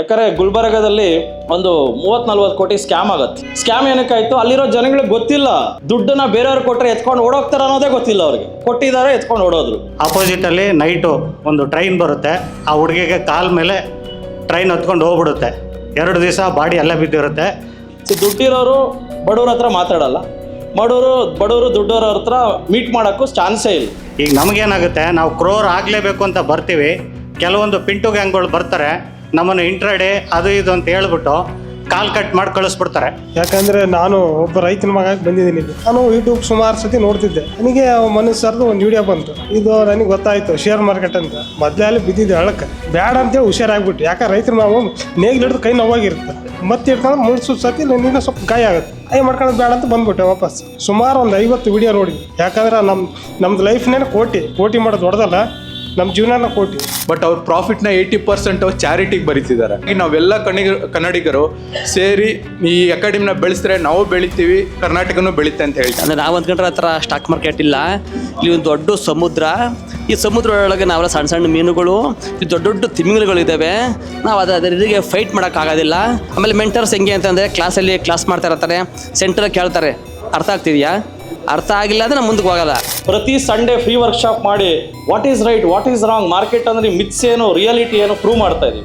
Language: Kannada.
ಯಾಕಂದ್ರೆ ಗುಲ್ಬರ್ಗದಲ್ಲಿ ಒಂದು 30-40 ಕೋಟಿ ಸ್ಕ್ಯಾಮ್ ಆಗತ್ತೆ. ಸ್ಕ್ಯಾಮ್ ಏನಕ್ಕಾಯ್ತು? ಅಲ್ಲಿರೋ ಜನಗಳಿಗೆ ಗೊತ್ತಿಲ್ಲ, ದುಡ್ಡನ್ನ ಬೇರೆಯವ್ರಿಗೆ ಕೊಟ್ಟರೆ ಎತ್ಕೊಂಡು ಓಡೋಗ್ತಾರೆ ಅನ್ನೋದೇ ಗೊತ್ತಿಲ್ಲ ಅವ್ರಿಗೆ. ಕೊಟ್ಟಿದ್ದಾರೆ, ಎತ್ಕೊಂಡು ಓಡೋದ್ರು. ಆಪೋಸಿಟ್ ಅಲ್ಲಿ ನೈಟು ಒಂದು ಟ್ರೈನ್ ಬರುತ್ತೆ, ಆ ಹುಡುಗಿಗೆ ಕಾಲ ಮೇಲೆ ಟ್ರೈನ್ ಹೊತ್ಕೊಂಡು ಹೋಗ್ಬಿಡುತ್ತೆ. 2 ದಿವಸ ಬಾಡಿ ಎಲ್ಲ ಬಿದ್ದಿರುತ್ತೆ. ದುಡ್ಡಿರೋರು ಬಡವ್ರ ಹತ್ರ ಮಾತಾಡಲ್ಲ, ಬಡವರು ದುಡ್ಡೋರ ಹತ್ರ ಮೀಟ್ ಮಾಡೋಕ್ಕೂ ಚಾನ್ಸೇ ಇಲ್ಲ. ಈಗ ನಮಗೇನಾಗುತ್ತೆ, ನಾವು ಕ್ರೋರ್ ಆಗಲೇಬೇಕು ಅಂತ ಬರ್ತೀವಿ, ಕೆಲವೊಂದು ಪಿಂಟು ಗ್ಯಾಂಗ್ಗಳು ಬರ್ತಾರೆ, ನಮ್ಮನ್ನು ಇಂಟ್ರಾಡೇ ಅದು ಇದು ಅಂತ ಹೇಳ್ಬಿಟ್ಟು ಕಾಲ್ ಕಟ್ ಮಾಡಿ ಕಳಿಸ್ಬಿಡ್ತಾರೆ. ಯಾಕಂದರೆ ನಾನು ಒಬ್ಬ ರೈತನ ಮಗಾಗಿ ಬಂದಿದ್ದೀನಿ. ನಾನು ಯೂಟ್ಯೂಬ್ ಸುಮಾರು ಸತಿ ನೋಡ್ತಿದ್ದೆ. ನನಗೆ ಮನುಷ್ಯರದು ಒಂದು ವಿಡಿಯೋ ಬಂತು, ಇದು ನನಗೆ ಗೊತ್ತಾಯಿತು ಶೇರ್ ಮಾರ್ಕೆಟ್ ಅಂತ. ಮೊದಲೇ ಅಲ್ಲಿ ಬಿದ್ದಿದ್ದೆ ಹಳಕ್ಕೆ, ಬ್ಯಾಡ ಅಂತೇಳಿ ಹುಷಾರಾಗ್ಬಿಟ್ಟು. ಯಾಕೆ ರೈತರು ನಾವು ನೇಗಿಲು ಹಿಡಿದು ಕೈ ನೋವಾಗಿರುತ್ತೆ, ಮತ್ತೆ ಹಿಡ್ಕೊಂಡು ಮುಳ್ಸು ಸತಿ ನಿನ್ನ ಸ್ವಲ್ಪ ಗಾಯ ಆಗುತ್ತೆ. ಕೈ ಮಾಡ್ಕೊಳ್ಳೋದು ಬೇಡ ಅಂತ ಬಂದ್ಬಿಟ್ಟೆ ವಾಪಸ್. ಸುಮಾರು ಒಂದು 50 ವಿಡಿಯೋ ನೋಡಿದ್ವಿ. ಯಾಕಂದ್ರೆ ನಮ್ದು ಲೈಫ್ನೇ ಕೋಟಿ ಮಾಡೋದು ದೊಡ್ಡದಲ್ಲ, ನಮ್ಮ ಜೀವನ ಕೋಟಿ. ಬಟ್ ಅವ್ರ ಪ್ರಾಫಿಟ್ನ 80% ಅವ್ರು ಚಾರಿಟಿಗೆ ಬರೀತಿದ್ದಾರೆ. ಈಗ ನಾವೆಲ್ಲ ಕನ್ನಡಿಗರು ಸೇರಿ ಈ ಅಕಾಡೆಮಿನ ಬೆಳೆಸಿದ್ರೆ ನಾವು ಬೆಳಿತೀವಿ, ಕರ್ನಾಟಕನೂ ಬೆಳೀತೆ ಅಂತ ಹೇಳ್ತಾರೆ. ಅಂದರೆ ನಾವು ಅಂದ್ಕೊಂಡ್ರೆ ಆ ಥರ ಸ್ಟಾಕ್ ಮಾರ್ಕೆಟ್ ಇಲ್ಲ. ಇಲ್ಲಿ ಒಂದು ದೊಡ್ಡ ಸಮುದ್ರ, ಈ ಸಮುದ್ರ ಒಳಗೆ ನಾವೆಲ್ಲ ಸಣ್ಣ ಸಣ್ಣ ಮೀನುಗಳು, ಇಲ್ಲಿ ದೊಡ್ಡ ದೊಡ್ಡ ತಿಮಿಂಗಲಗಳಿದ್ದಾವೆ. ನಾವು ಅದರಿಗೆ ಫೈಟ್ ಮಾಡೋಕ್ಕಾಗೋದಿಲ್ಲ. ಆಮೇಲೆ ಮೆಂಟರ್ಸ್ ಹೆಂಗೆ ಅಂತಂದರೆ ಕ್ಲಾಸಲ್ಲಿ ಕ್ಲಾಸ್ ಮಾಡ್ತಾ ಇರ್ತಾರೆ, ಸೆಂಟ್ರಲ್ಲಿ ಕೇಳ್ತಾರೆ ಅರ್ಥ ಆಗ್ತಿದೆಯಾ, ಅರ್ಥ ಆಗಿಲ್ಲ ಅಂದರೆ ನಾವು ಮುಂದಕ್ಕೆ ಹೋಗಲ್ಲ. ಪ್ರತಿ ಸಂಡೇ ಫ್ರೀ ವರ್ಕ್ಶಾಪ್ ಮಾಡಿ what is right, what is wrong, market ಅಂದರೆ ಮಿತ್ಸ್ ಏನು, ರಿಯಾಲಿಟಿ ಏನು ಪ್ರೂವ್ ಮಾಡ್ತಾ ಇದೀವಿ.